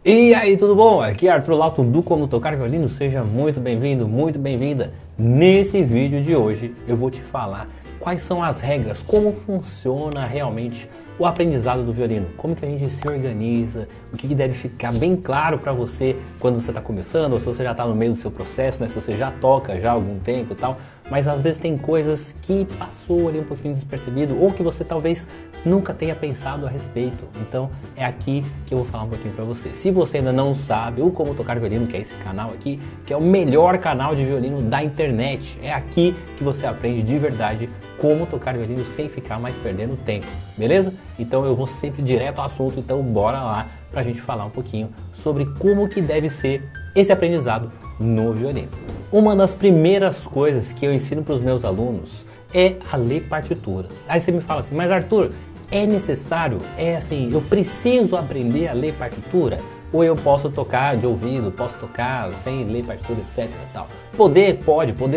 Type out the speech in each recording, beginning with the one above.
E aí, tudo bom? Aqui é Arthur Lauto do Como Tocar Violino. Seja muito bem-vindo, muito bem-vinda. Nesse vídeo de hoje eu vou te falar quais são as regras, como funciona realmente o aprendizado do violino, como que a gente se organiza, o que deve ficar bem claro para você quando você está começando, ou se você já está no meio do seu processo, né? Se você já toca já há algum tempo e tal, mas às vezes tem coisas que passou ali um pouquinho despercebido ou que você talvez nunca tenha pensado a respeito. Então é aqui que eu vou falar um pouquinho para você. Se você ainda não sabe o Como Tocar Violino, que é esse canal aqui, que é o melhor canal de violino da internet, é aqui que você aprende de verdade como tocar violino sem ficar mais perdendo tempo, beleza? Então eu vou sempre direto ao assunto, então bora lá pra gente falar um pouquinho sobre como que deve ser esse aprendizado no violino. Uma das primeiras coisas que eu ensino para os meus alunos é a ler partituras. Aí você me fala assim, mas Arthur, é necessário? É assim, eu preciso aprender a ler partitura? Ou eu posso tocar de ouvido, posso tocar sem ler partitura, etc. Tal. Poder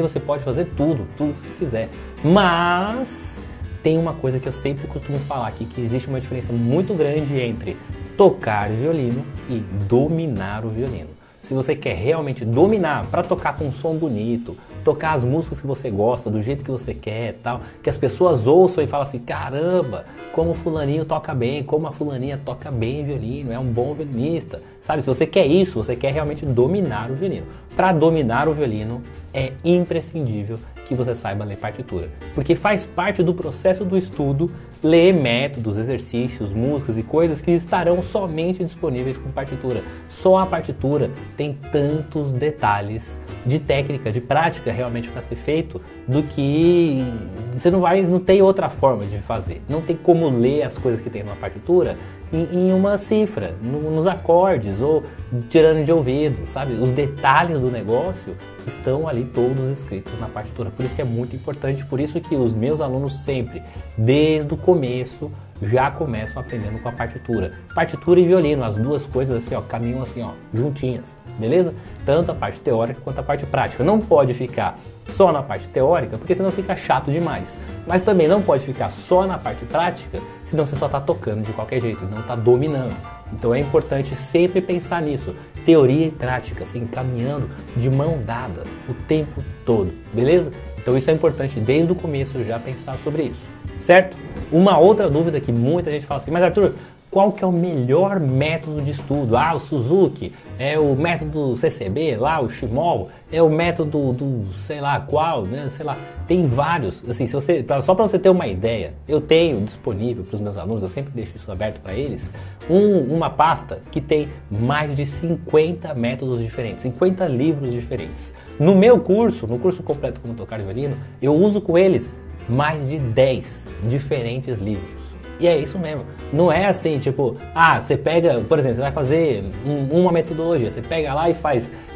você pode fazer tudo que você quiser. Mas tem uma coisa que eu sempre costumo falar aqui, que existe uma diferença muito grande entre tocar violino e dominar o violino. Se você quer realmente dominar para tocar com um som bonito, tocar as músicas que você gosta, do jeito que você quer, tal, que as pessoas ouçam e falem assim, caramba, como o fulaninho toca bem, como a fulaninha toca bem violino, é um bom violinista, sabe? Se você quer isso, você quer realmente dominar o violino. Para dominar o violino é imprescindível que você saiba ler partitura, porque faz parte do processo do estudo ler métodos, exercícios, músicas e coisas que estarão somente disponíveis com partitura. Só a partitura tem tantos detalhes de técnica, de prática realmente para ser feito, do que você não tem outra forma de fazer. Não tem como ler as coisas que tem numa partitura em uma cifra, nos acordes ou tirando de ouvido, sabe? Os detalhes do negócio estão ali todos escritos na partitura. Por isso que é muito importante, por isso que os meus alunos sempre, desde o começo, já começam aprendendo com a partitura. Partitura e violino, as duas coisas assim, ó, caminham assim, ó, juntinhas, beleza? Tanto a parte teórica quanto a parte prática. Não pode ficar só na parte teórica, porque senão fica chato demais. Mas também não pode ficar só na parte prática, senão você só está tocando de qualquer jeito, não está dominando. Então é importante sempre pensar nisso. Teoria e prática, assim, caminhando de mão dada o tempo todo, beleza? Então isso é importante desde o começo já pensar sobre isso, certo? Uma outra dúvida que muita gente fala assim, mas Arthur, qual que é o melhor método de estudo? Ah, o Suzuki, é o método CCB, lá o Shimol, é o método do sei lá qual, né? Sei lá, tem vários. Assim, só para você ter uma ideia, eu tenho disponível para os meus alunos, eu sempre deixo isso aberto para eles, uma pasta que tem mais de 50 métodos diferentes, 50 livros diferentes. No meu curso, no curso completo Como Tocar Violino, eu uso com eles mais de 10 diferentes livros. E é isso mesmo. Não é assim, tipo, você pega, por exemplo, você vai fazer uma metodologia, você pega lá e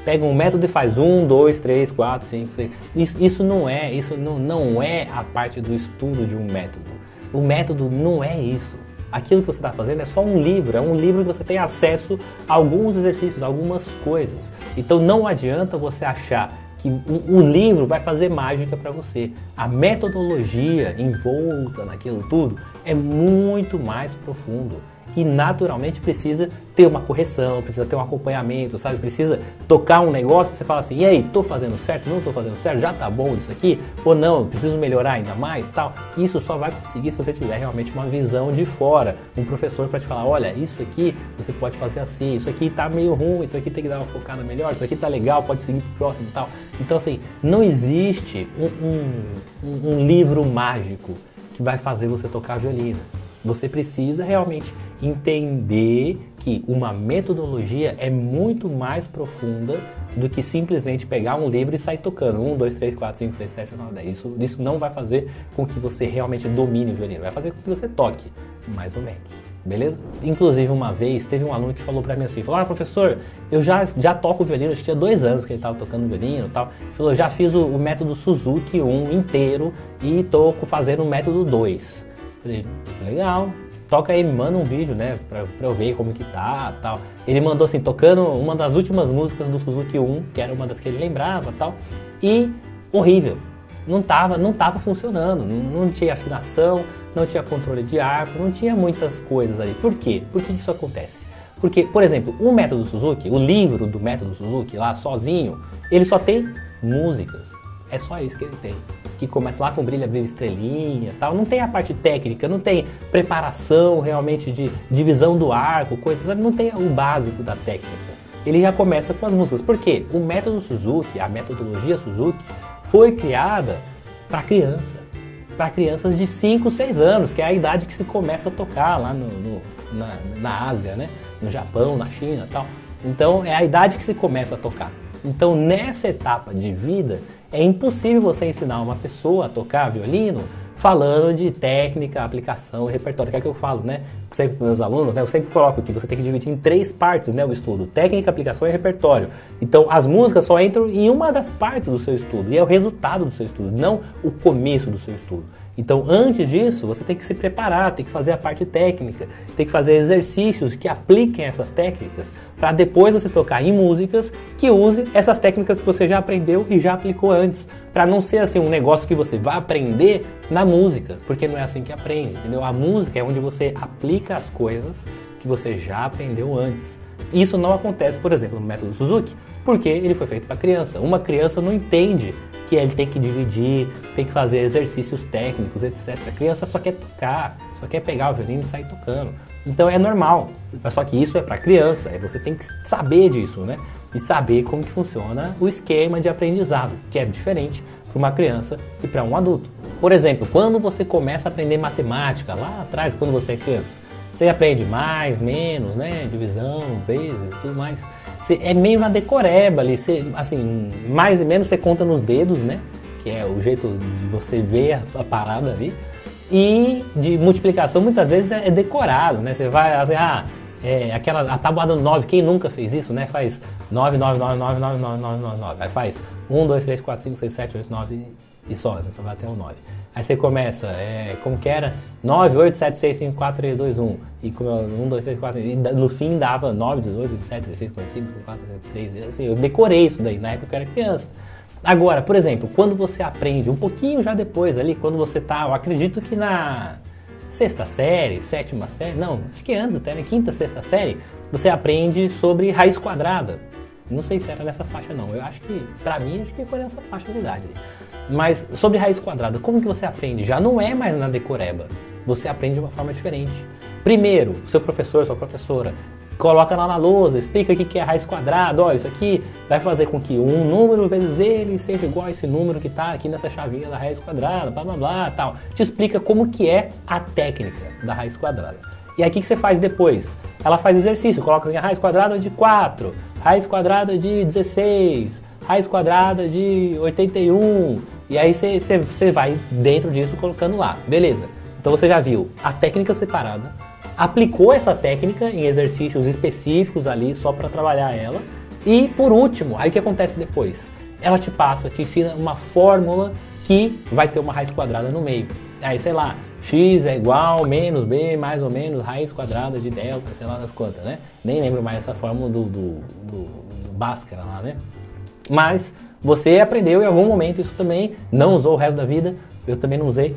pega um método e faz 1, 2, 3, 4, 5, 6. Isso não é a parte do estudo de um método. O método não é isso. Aquilo que você está fazendo é só um livro, é um livro que você tem acesso a alguns exercícios, algumas coisas. Então não adianta você achar que o livro vai fazer mágica para você. A metodologia envolta naquilo tudo é muito mais profundo e naturalmente precisa ter uma correção, precisa ter um acompanhamento, sabe? Precisa tocar um negócio e você fala assim, e aí, tô fazendo certo, não tô fazendo certo, já tá bom isso aqui? Ou não, preciso melhorar ainda mais, tal? Isso só vai conseguir se você tiver realmente uma visão de fora, um professor para te falar, olha, isso aqui você pode fazer assim, isso aqui tá meio ruim, isso aqui tem que dar uma focada melhor, isso aqui tá legal, pode seguir pro próximo e tal. Então assim, não existe um livro mágico que vai fazer você tocar violino. Você precisa realmente entender que uma metodologia é muito mais profunda do que simplesmente pegar um livro e sair tocando 1, 2, 3, 4, 5, 6, 7, 9, 10. Isso não vai fazer com que você realmente domine o violino, vai fazer com que você toque, mais ou menos, beleza? Inclusive uma vez teve um aluno que falou pra mim assim, falou, professor, eu já toco violino, eu tinha 2 anos que ele estava tocando violino e tal, ele falou, já fiz o método Suzuki 1 inteiro e tô fazendo o método 2. Falei, legal, toca aí, me manda um vídeo, né, pra eu ver como que tá, tal. Ele mandou assim, tocando uma das últimas músicas do Suzuki 1, que era uma das que ele lembrava, tal, e horrível. Não tava funcionando, não tinha afinação, não tinha controle de arco, não tinha muitas coisas ali. Por quê? Por que isso acontece? Porque, por exemplo, o método Suzuki, o livro do método Suzuki, lá sozinho, ele só tem músicas. É só isso que ele tem. Que começa lá com brilha, brilha, estrelinha, tal. Não tem a parte técnica, não tem preparação realmente de divisão do arco, coisas, não tem o básico da técnica. Ele já começa com as músicas. Por quê? O método Suzuki, a metodologia Suzuki, foi criada para criança. Para crianças de 5, 6 anos, que é a idade que se começa a tocar lá na Ásia, né? No Japão, na China e tal. Então é a idade que se começa a tocar. Então nessa etapa de vida é impossível você ensinar uma pessoa a tocar violino falando de técnica, aplicação e repertório, que é o que eu falo, né? Sempre para meus alunos, né? Eu sempre coloco que você tem que dividir em 3 partes, né, o estudo: técnica, aplicação e repertório. Então as músicas só entram em uma das partes do seu estudo, e é o resultado do seu estudo, não o começo do seu estudo. Então, antes disso, você tem que se preparar, tem que fazer a parte técnica, tem que fazer exercícios que apliquem essas técnicas, para depois você tocar em músicas que use essas técnicas que você já aprendeu e já aplicou antes, para não ser assim um negócio que você vai aprender na música, porque não é assim que aprende, entendeu? A música é onde você aplica as coisas que você já aprendeu antes. Isso não acontece, por exemplo, no método Suzuki, porque ele foi feito para criança. Uma criança não entende que ele tem que dividir, tem que fazer exercícios técnicos, etc. A criança só quer tocar, só quer pegar o violino e sair tocando. Então é normal, mas só que isso é para criança, você tem que saber disso, né? E saber como que funciona o esquema de aprendizado, que é diferente para uma criança e para um adulto. Por exemplo, quando você começa a aprender matemática, lá atrás, quando você é criança, você aprende mais, menos, né? Divisão, vezes, tudo mais. É meio na decoreba ali, assim, mais e menos você conta nos dedos, né? Que é o jeito de você ver a parada ali. E de multiplicação muitas vezes é decorado, né? Você vai assim, a tabuada do 9, quem nunca fez isso, né? Faz 9, 9, 9, 9, 9, 9, 9, 9, 9. Aí faz 1, 2, 3, 4, 5, 6, 7, 8, 9 e só, né? Só vai até o 9. Aí você começa, como que era? 9, 8, 7, 6, 5, 4, 3, 2, 1. E 1, 2, 3, 4, 5. E no fim dava 9, 18, 27, 36, 45, 54, 63. Assim, eu decorei isso daí na época que eu era criança. Agora, por exemplo, quando você aprende, um pouquinho já depois ali, quando você tá, eu acredito que na 6ª série, 7ª série, não, acho que antes até, na 5ª, 6ª série, você aprende sobre raiz quadrada. Não sei se era nessa faixa não, eu acho que, pra mim, acho que foi nessa faixa de idade. Mas sobre raiz quadrada, como que você aprende? Já não é mais na decoreba, você aprende de uma forma diferente. Primeiro, seu professor, sua professora, coloca lá na lousa, explica o que é raiz quadrada. Ó, isso aqui vai fazer com que um número vezes ele seja igual a esse número que está aqui nessa chavinha da raiz quadrada, blá blá blá, tal. Te explica como que é a técnica da raiz quadrada. E aí o que você faz depois? Ela faz exercício, coloca assim, a raiz quadrada de 4, raiz quadrada de 16, raiz quadrada de 81, e aí você vai dentro disso colocando lá, beleza. Então você já viu a técnica separada, aplicou essa técnica em exercícios específicos ali só para trabalhar ela, e por último, aí o que acontece depois? Ela te ensina uma fórmula que vai ter uma raiz quadrada no meio. Aí, sei lá, x é igual menos b mais ou menos raiz quadrada de delta, sei lá das quantas, né? Nem lembro mais essa fórmula do Bhaskara lá, né? Mas você aprendeu em algum momento isso também, não usou o resto da vida, eu também não usei,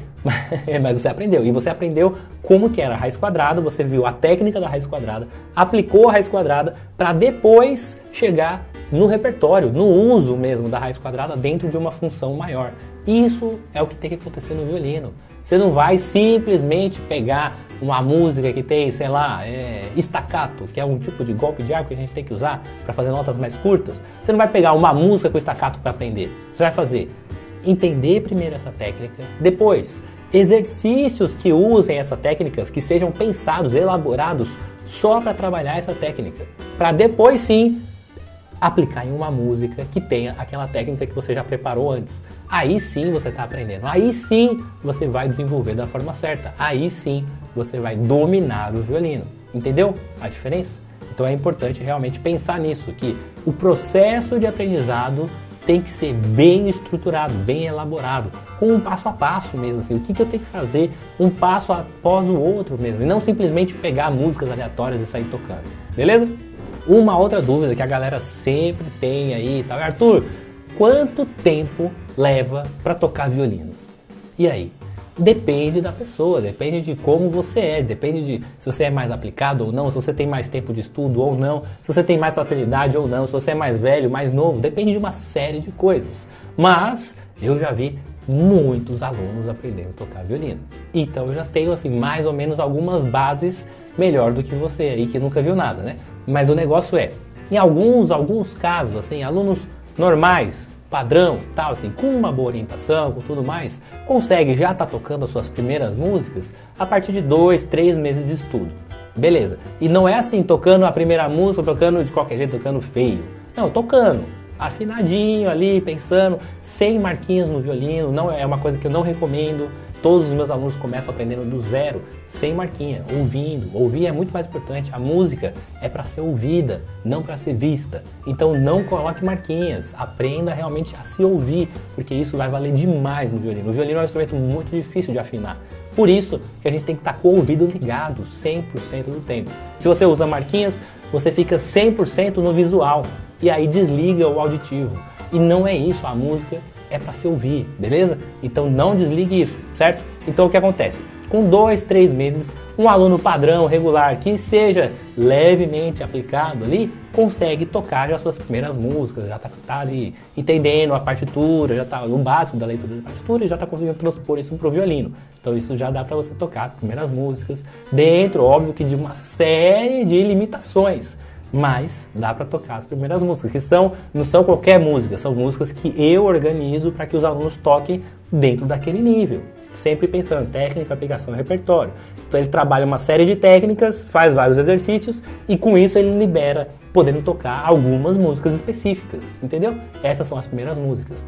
mas você aprendeu. E você aprendeu como que era a raiz quadrada, você viu a técnica da raiz quadrada, aplicou a raiz quadrada para depois chegar no repertório, no uso mesmo da raiz quadrada dentro de uma função maior. Isso é o que tem que acontecer no violino. Você não vai simplesmente pegar uma música que tem, sei lá, staccato, que é um tipo de golpe de arco que a gente tem que usar para fazer notas mais curtas. Você não vai pegar uma música com staccato para aprender. Você vai fazer entender primeiro essa técnica, depois exercícios que usem essas técnicas, que sejam pensados, elaborados só para trabalhar essa técnica, para depois sim aplicar em uma música que tenha aquela técnica que você já preparou antes. Aí sim você está aprendendo, aí sim você vai desenvolver da forma certa, aí sim você vai dominar o violino. Entendeu a diferença? Então é importante realmente pensar nisso, que o processo de aprendizado tem que ser bem estruturado, bem elaborado, com um passo a passo mesmo, assim, o que eu tenho que fazer um passo após o outro mesmo, e não simplesmente pegar músicas aleatórias e sair tocando, beleza? Uma outra dúvida que a galera sempre tem aí, tá? Arthur, quanto tempo leva para tocar violino? E aí? Depende da pessoa, depende de como você é, depende de se você é mais aplicado ou não, se você tem mais tempo de estudo ou não, se você tem mais facilidade ou não, se você é mais velho, mais novo, depende de uma série de coisas. Mas eu já vi muitos alunos aprendendo a tocar violino. Então eu já tenho assim mais ou menos algumas bases melhor do que você aí que nunca viu nada, né? Mas o negócio é, em alguns casos, assim, alunos normais, padrão, tal, assim, com uma boa orientação, com tudo mais, consegue já estar tocando as suas primeiras músicas a partir de 2, 3 meses de estudo. Beleza. E não é assim, tocando a primeira música, tocando de qualquer jeito, tocando feio. Não, tocando, afinadinho ali, pensando, sem marquinhas no violino, não é uma coisa que eu não recomendo. Todos os meus alunos começam aprendendo do zero, sem marquinha, ouvindo. Ouvir é muito mais importante. A música é para ser ouvida, não para ser vista. Então não coloque marquinhas. Aprenda realmente a se ouvir, porque isso vai valer demais no violino. O violino é um instrumento muito difícil de afinar. Por isso que a gente tem que estar com o ouvido ligado 100% do tempo. Se você usa marquinhas, você fica 100% no visual. E aí desliga o auditivo. E não é isso, a música é para se ouvir, beleza? Então não desligue isso, certo? Então o que acontece? Com 2, 3 meses, um aluno padrão, regular, que seja levemente aplicado ali, consegue tocar já as suas primeiras músicas, já tá ali entendendo a partitura, já tá o básico da leitura da partitura e já está conseguindo transpor isso para o violino. Então isso já dá para você tocar as primeiras músicas, dentro, óbvio que de uma série de limitações. Mas dá para tocar as primeiras músicas, que não são qualquer música, são músicas que eu organizo para que os alunos toquem dentro daquele nível. Sempre pensando em técnica, aplicação e repertório. Então ele trabalha uma série de técnicas, faz vários exercícios e com isso ele libera, podendo tocar algumas músicas específicas, entendeu? Essas são as primeiras músicas.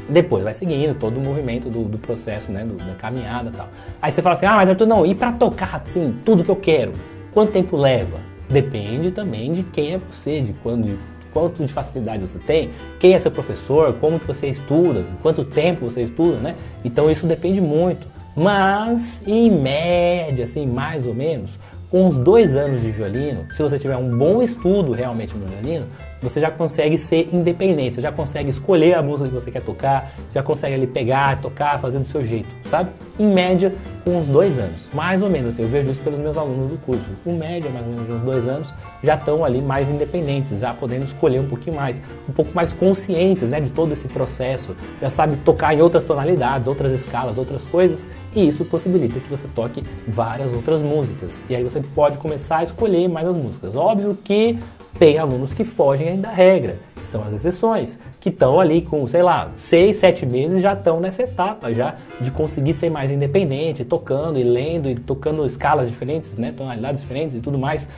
Depois vai seguindo todo o movimento do processo, né, da caminhada e tal. Aí você fala assim, mas Arthur, não, e para tocar assim, tudo que eu quero, quanto tempo leva? Depende também de quem é você, de quanto de facilidade você tem, quem é seu professor, como que você estuda, quanto tempo você estuda, né? Então isso depende muito. Mas, em média, assim, mais ou menos, com uns 2 anos de violino, se você tiver um bom estudo realmente no violino, você já consegue ser independente, você já consegue escolher a música que você quer tocar, já consegue ali pegar, tocar, fazer do seu jeito, sabe? Em média, com uns 2 anos, mais ou menos, assim, eu vejo isso pelos meus alunos do curso. Com média, mais ou menos uns 2 anos, já estão ali mais independentes, já podendo escolher um pouquinho mais, um pouco mais conscientes, né, de todo esse processo, já sabe tocar em outras tonalidades, outras escalas, outras coisas, e isso possibilita que você toque várias outras músicas. E aí você pode começar a escolher mais as músicas. Óbvio que tem alunos que fogem da regra, que são as exceções, que estão ali com, sei lá, 6, 7 meses já estão nessa etapa já de conseguir ser mais independente, tocando e lendo e tocando escalas diferentes, né, tonalidades diferentes e tudo mais.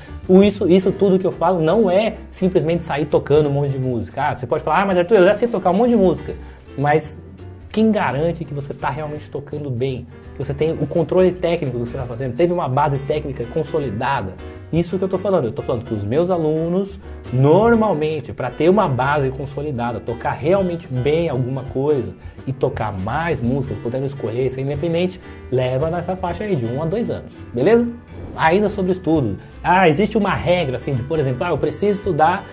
Isso tudo que eu falo não é simplesmente sair tocando um monte de música. Você pode falar, mas Arthur, eu já sei tocar um monte de música, mas quem garante que você está realmente tocando bem? Que você tem o controle técnico do que você está fazendo, teve uma base técnica consolidada. Isso que eu estou falando. Eu estou falando que os meus alunos, normalmente, para ter uma base consolidada, tocar realmente bem alguma coisa e tocar mais músicas, podendo escolher, ser independente, leva nessa faixa aí de 1 a 2 anos, beleza? Ainda sobre estudo. Existe uma regra assim, de, por exemplo, eu preciso estudar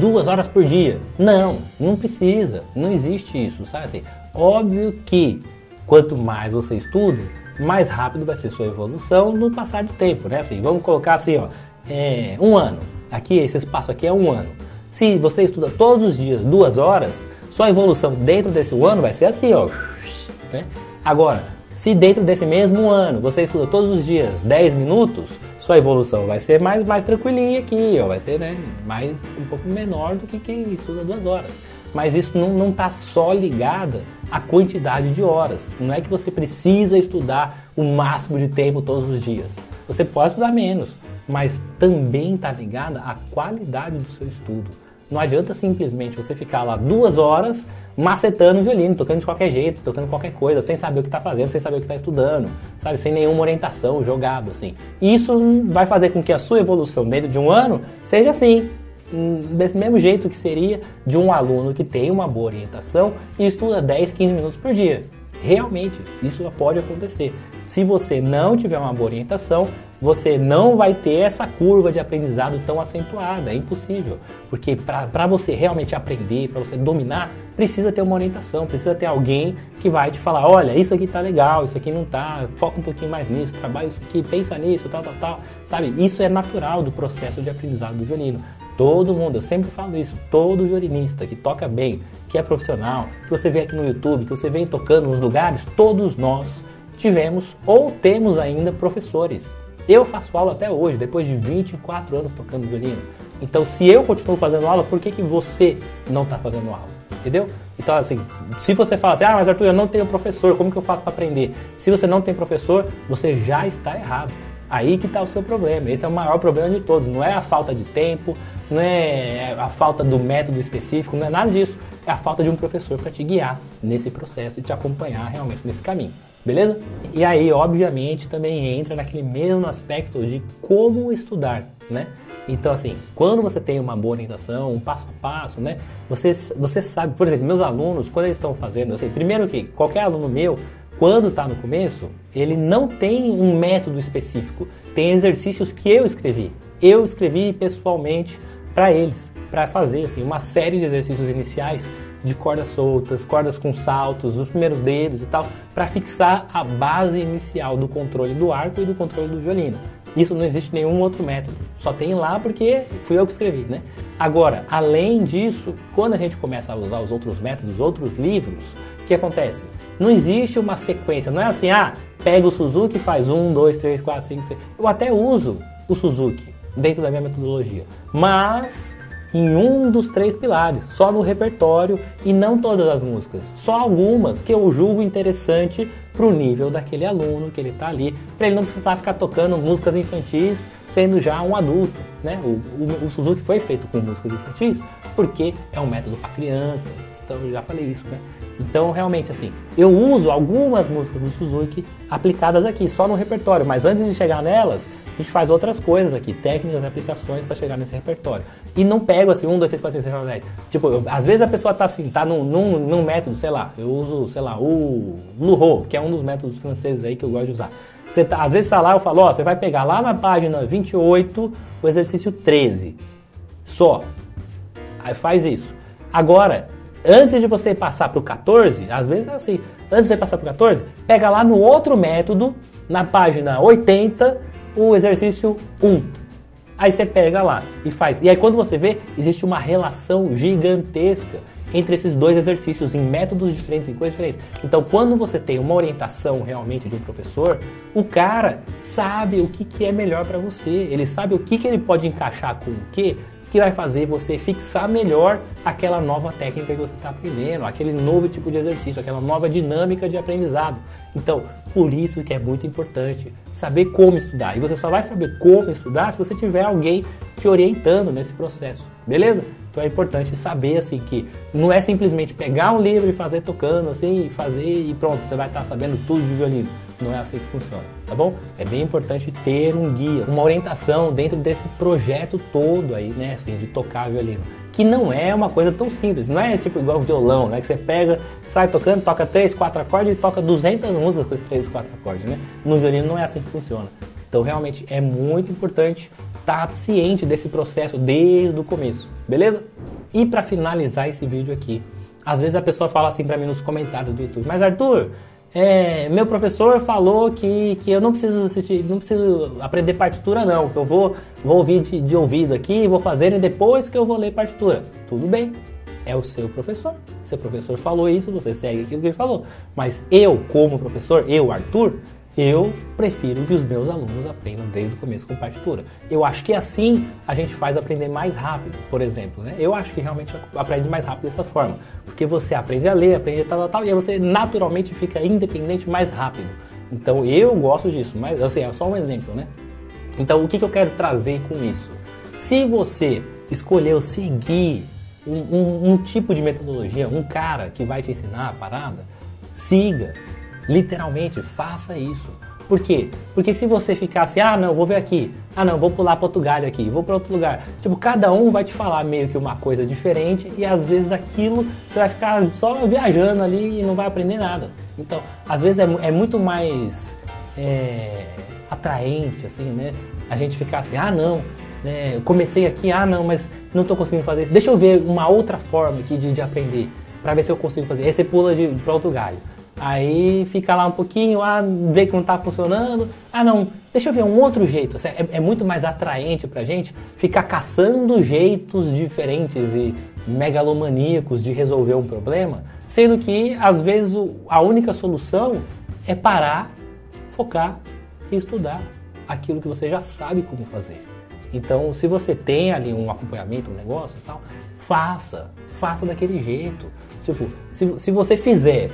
2 horas por dia. Não precisa. Não existe isso, sabe assim? Óbvio que quanto mais você estuda, mais rápido vai ser sua evolução no passar do tempo, né? Assim, vamos colocar assim, 1 ano. Aqui, esse espaço aqui é 1 ano. Se você estuda todos os dias 2 horas, sua evolução dentro desse 1 ano vai ser assim, né? Agora, se dentro desse mesmo ano você estuda todos os dias 10 minutos, sua evolução vai ser mais tranquilinha aqui, vai ser, né, um pouco menor do que quem estuda 2 horas. Mas isso não está só ligada à quantidade de horas. Não é que você precisa estudar o máximo de tempo todos os dias. Você pode estudar menos, mas também está ligada à qualidade do seu estudo. Não adianta simplesmente você ficar lá 2 horas macetando o violino, tocando de qualquer jeito, tocando qualquer coisa, sem saber o que está fazendo, sem saber o que está estudando, sabe? Sem nenhuma orientação, jogado assim. Isso vai fazer com que a sua evolução dentro de 1 ano seja assim, desse mesmo jeito que seria de um aluno que tem uma boa orientação e estuda 10, 15 minutos por dia. Realmente, isso pode acontecer. Se você não tiver uma boa orientação, você não vai ter essa curva de aprendizado tão acentuada, é impossível. Porque para você realmente aprender, para você dominar, precisa ter uma orientação, precisa ter alguém que vai te falar, olha, isso aqui tá legal, isso aqui não tá, foca um pouquinho mais nisso, trabalha isso aqui, pensa nisso, tal, sabe? Isso é natural do processo de aprendizado do violino. Todo mundo, eu sempre falo isso, todo violinista que toca bem, que é profissional, que você vê aqui no YouTube, que você vem tocando nos lugares, todos nós tivemos ou temos ainda professores. Eu faço aula até hoje, depois de 24 anos tocando violino. Então, se eu continuo fazendo aula, por que você não está fazendo aula? Entendeu? Então, assim, se você fala assim, ah, mas Arthur, eu não tenho professor, como que eu faço para aprender? Se você não tem professor, você já está errado. Aí que está o seu problema. Esse é o maior problema de todos. Não é a falta de tempo, não é a falta do método específico, não é nada disso. É a falta de um professor para te guiar nesse processo e te acompanhar realmente nesse caminho. Beleza? E aí, obviamente, também entra naquele mesmo aspecto de como estudar, né? Então, assim, quando você tem uma boa orientação, um passo a passo, né? Você sabe, por exemplo, meus alunos, quando eles estão fazendo, eu sei, primeiro que qualquer aluno meu, quando está no começo, ele não tem um método específico. Tem exercícios que eu escrevi. Eu escrevi pessoalmente para eles, para fazer assim, uma série de exercícios iniciais de cordas soltas, cordas com saltos, os primeiros dedos e tal, para fixar a base inicial do controle do arco e do controle do violino. Isso não existe nenhum outro método, só tem lá porque fui eu que escrevi, né? Agora, além disso, quando a gente começa a usar os outros métodos, outros livros, o que acontece? Não existe uma sequência, não é assim, pega o Suzuki e faz 1, 2, 3, 4, 5, 6. Eu até uso o Suzuki dentro da minha metodologia, mas em um dos 3 pilares, só no repertório e não todas as músicas, só algumas que eu julgo interessante para o nível daquele aluno que ele está ali, para ele não precisar ficar tocando músicas infantis sendo já um adulto, né? O Suzuki foi feito com músicas infantis porque é um método para criança, então eu já falei isso, né? Então realmente assim, eu uso algumas músicas do Suzuki aplicadas aqui, só no repertório, mas antes de chegar nelas, a gente faz outras coisas aqui, técnicas e aplicações para chegar nesse repertório. E não pego assim, 1, 2, 3, 4, 5, 6, 7, 8, 10. Tipo, às vezes a pessoa tá assim, tá num método, sei lá, eu uso, sei lá, o Luro, que é um dos métodos franceses aí que eu gosto de usar. Às vezes tá lá, eu falo, você vai pegar lá na página 28, o exercício 13. Só. Aí faz isso. Agora, antes de você passar pro 14, às vezes é assim, antes de você passar pro 14, pega lá no outro método, na página 80, o exercício 1. Aí você pega lá e faz. E aí quando você vê, existe uma relação gigantesca entre esses 2 exercícios, em métodos diferentes, em coisas diferentes. Então quando você tem uma orientação realmente de um professor, o cara sabe o que é melhor para você. Ele sabe o que ele pode encaixar com o que vai fazer você fixar melhor aquela nova técnica que você está aprendendo, aquele novo tipo de exercício, aquela nova dinâmica de aprendizado. Então, por isso que é muito importante saber como estudar. E você só vai saber como estudar se você tiver alguém te orientando nesse processo, beleza? Então é importante saber assim que não é simplesmente pegar um livro e fazer tocando assim, fazer e pronto, você vai estar sabendo tudo de violino. Não é assim que funciona, tá bom? É bem importante ter um guia, uma orientação dentro desse projeto todo aí, né, assim, de tocar violino. Que não é uma coisa tão simples, não é tipo igual violão, né, que você pega, sai tocando, toca 3, 4 acordes e toca 200 músicas com esses 3, 4 acordes, né? No violino não é assim que funciona. Então realmente é muito importante estar ciente desse processo desde o começo, beleza? E para finalizar esse vídeo aqui, às vezes a pessoa fala assim para mim nos comentários do YouTube, mas Arthur, meu professor falou que eu não preciso aprender partitura não, que eu vou ouvir de ouvido aqui, vou fazer e depois que eu vou ler partitura. Tudo bem, é o seu professor. Seu professor falou isso, você segue aquilo que ele falou. Mas eu, como professor, eu, Arthur, eu prefiro que os meus alunos aprendam desde o começo com partitura. Eu acho que assim a gente faz aprender mais rápido, por exemplo, né? Eu acho que realmente aprende mais rápido dessa forma. Porque você aprende a ler, aprende tal, e aí você naturalmente fica independente mais rápido. Então eu gosto disso, mas assim, é só um exemplo, né? Então o que eu quero trazer com isso? Se você escolheu seguir um tipo de metodologia, um cara que vai te ensinar a parada, siga. Literalmente, faça isso. Por quê? Porque se você ficar assim, não, vou ver aqui, não, vou pular para outro galho aqui, vou para outro lugar. Tipo, cada um vai te falar meio que uma coisa diferente e às vezes aquilo você vai ficar só viajando ali e não vai aprender nada. Então, às vezes é muito mais atraente, assim, né? A gente ficar assim, ah não, né? Eu comecei aqui, ah não, mas não estou conseguindo fazer isso. Deixa eu ver uma outra forma aqui de aprender, para ver se eu consigo fazer. Aí você pula para outro galho. Aí fica lá um pouquinho, vê que não está funcionando. Ah não, deixa eu ver um outro jeito. É muito mais atraente pra gente ficar caçando jeitos diferentes e megalomaníacos de resolver um problema, sendo que às vezes a única solução é parar, focar e estudar aquilo que você já sabe como fazer. Então, se você tem ali um acompanhamento, um negócio e tal, faça daquele jeito. Tipo, se você fizer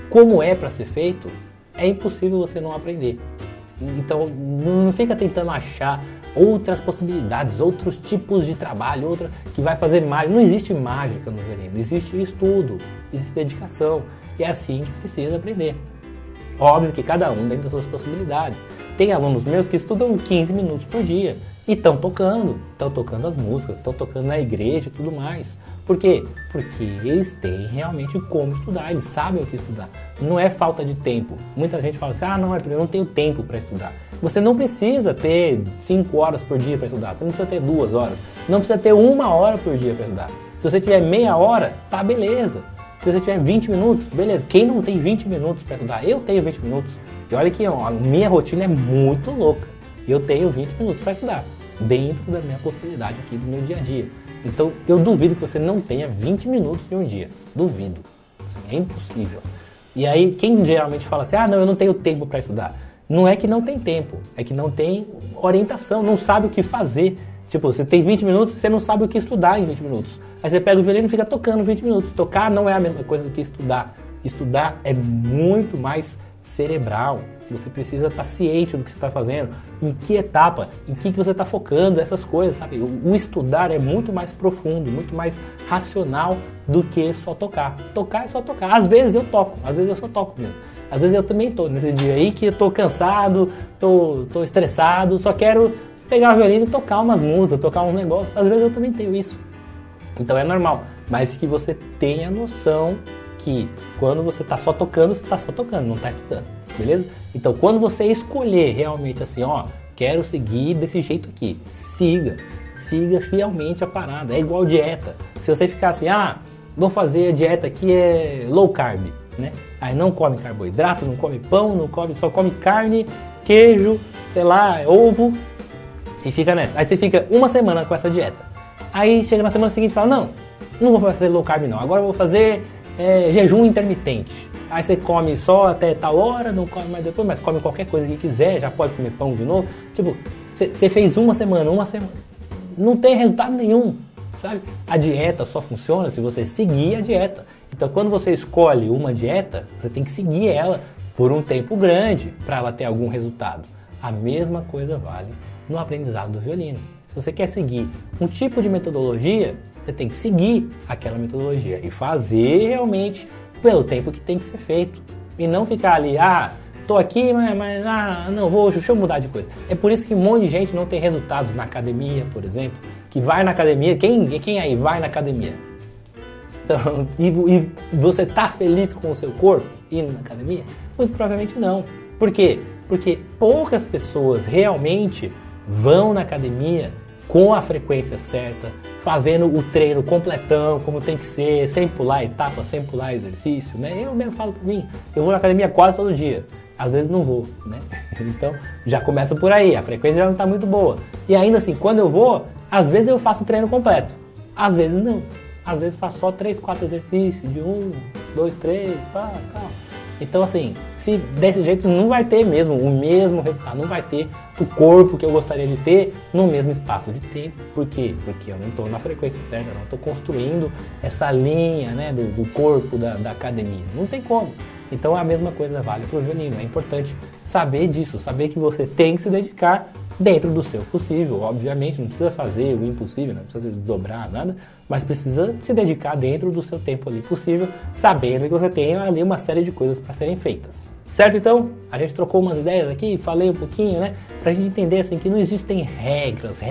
como é para ser feito, é impossível você não aprender. Então, não fica tentando achar outras possibilidades, outros tipos de trabalho, outra que vai fazer mágica. Não existe mágica no violino, existe estudo, existe dedicação. E é assim que precisa aprender. Óbvio que cada um dentro das suas possibilidades. Tem alunos meus que estudam 15 minutos por dia e estão tocando as músicas, estão tocando na igreja e tudo mais. Por quê? Porque eles têm realmente como estudar, eles sabem o que estudar. Não é falta de tempo. Muita gente fala assim, não, Arthur, eu não tenho tempo para estudar. Você não precisa ter 5 horas por dia para estudar, você não precisa ter 2 horas, não precisa ter 1 hora por dia para estudar. Se você tiver meia hora, tá beleza. Se você tiver 20 minutos, beleza. Quem não tem 20 minutos para estudar? Eu tenho 20 minutos. E olha que a minha rotina é muito louca. Eu tenho 20 minutos para estudar, dentro da minha possibilidade aqui do meu dia a dia. Então, eu duvido que você não tenha 20 minutos em um dia. Duvido. Assim, é impossível. E aí, quem geralmente fala assim, não, eu não tenho tempo para estudar. Não é que não tem tempo, é que não tem orientação, não sabe o que fazer. Tipo, você tem 20 minutos, você não sabe o que estudar em 20 minutos. Aí você pega o violino e fica tocando 20 minutos. Tocar não é a mesma coisa do que estudar. Estudar é muito mais cerebral. Você precisa estar ciente do que você está fazendo, em que etapa, em que você está focando, essas coisas, sabe? O estudar é muito mais profundo, muito mais racional do que só tocar. Tocar é só tocar. Às vezes eu toco, às vezes eu só toco mesmo. Às vezes eu também tô nesse dia aí que eu tô cansado, tô estressado, só quero pegar o violino e tocar umas músicas, tocar uns negócios. Às vezes eu também tenho isso. Então é normal, mas que você tenha noção que quando você está só tocando, você está só tocando, não está estudando, beleza? Então quando você escolher realmente assim, quero seguir desse jeito aqui, siga fielmente a parada, é igual dieta. Se você ficar assim, vou fazer a dieta aqui é low carb, né? Aí não come carboidrato, não come pão, só come carne, queijo, sei lá, ovo e fica nessa. Aí você fica uma semana com essa dieta. Aí chega na semana seguinte e fala, não vou fazer low carb não, agora eu vou fazer jejum intermitente. Aí você come só até tal hora, não come mais depois, mas come qualquer coisa que quiser, já pode comer pão de novo. Tipo, você fez uma semana, não tem resultado nenhum, sabe? A dieta só funciona se você seguir a dieta. Então quando você escolhe uma dieta, você tem que seguir ela por um tempo grande para ela ter algum resultado. A mesma coisa vale no aprendizado do violino. Se você quer seguir um tipo de metodologia, você tem que seguir aquela metodologia e fazer realmente pelo tempo que tem que ser feito. E não ficar ali, tô aqui, deixa eu mudar de coisa. É por isso que um monte de gente não tem resultados na academia, por exemplo, que vai na academia, quem aí vai na academia? Então, e você tá feliz com o seu corpo indo na academia? Muito provavelmente não. Por quê? Porque poucas pessoas realmente vão na academia com a frequência certa, fazendo o treino completão, como tem que ser, sem pular etapa, sem pular exercício, né? Eu mesmo falo pra mim, eu vou na academia quase todo dia, às vezes não vou, né? Então, já começa por aí, a frequência já não tá muito boa. E ainda assim, quando eu vou, às vezes eu faço o treino completo, às vezes não. Às vezes faço só 3, 4 exercícios, de 1, 2, 3, tal. Então assim, se desse jeito não vai ter mesmo o mesmo resultado, não vai ter o corpo que eu gostaria de ter no mesmo espaço de tempo. Por quê? Porque eu não estou na frequência certa, eu não estou construindo essa linha, né, do corpo da academia. Não tem como. Então a mesma coisa vale para o violino. É importante saber disso, saber que você tem que se dedicar dentro do seu possível. Obviamente não precisa fazer o impossível, não precisa desdobrar nada, mas precisa se dedicar dentro do seu tempo ali possível, sabendo que você tem ali uma série de coisas para serem feitas. Certo? Então, a gente trocou umas ideias aqui, falei um pouquinho, né? Pra gente entender, assim, que não existem regras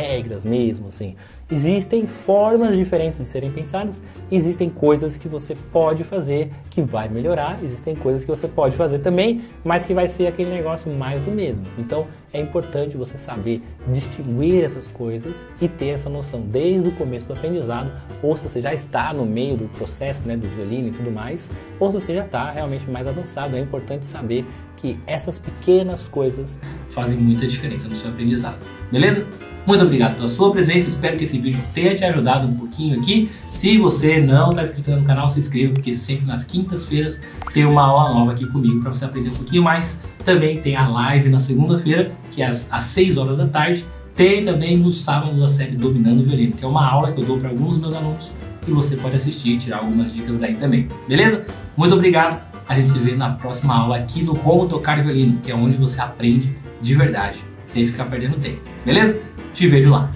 mesmo, assim. existem formas diferentes de serem pensadas, existem coisas que você pode fazer que vai melhorar, existem coisas que você pode fazer também, mas que vai ser aquele negócio mais do mesmo. Então é importante você saber distinguir essas coisas e ter essa noção desde o começo do aprendizado, ou se você já está no meio do processo, né, do violino e tudo mais, ou se você já está realmente mais avançado. É importante saber que essas pequenas coisas fazem muita diferença no seu aprendizado. Beleza? Muito obrigado pela sua presença, espero que esse vídeo tenha te ajudado um pouquinho aqui. Se você não está inscrito no canal, se inscreva, porque sempre nas quintas-feiras tem uma aula nova aqui comigo para você aprender um pouquinho mais. Também tem a live na segunda-feira, que é às 6 horas da tarde. Tem também nos sábados a série Dominando o Violino, que é uma aula que eu dou para alguns dos meus alunos e você pode assistir e tirar algumas dicas daí também. Beleza? Muito obrigado, a gente se vê na próxima aula aqui no Como Tocar Violino, que é onde você aprende de verdade, sem ficar perdendo tempo. Beleza? Te vejo lá.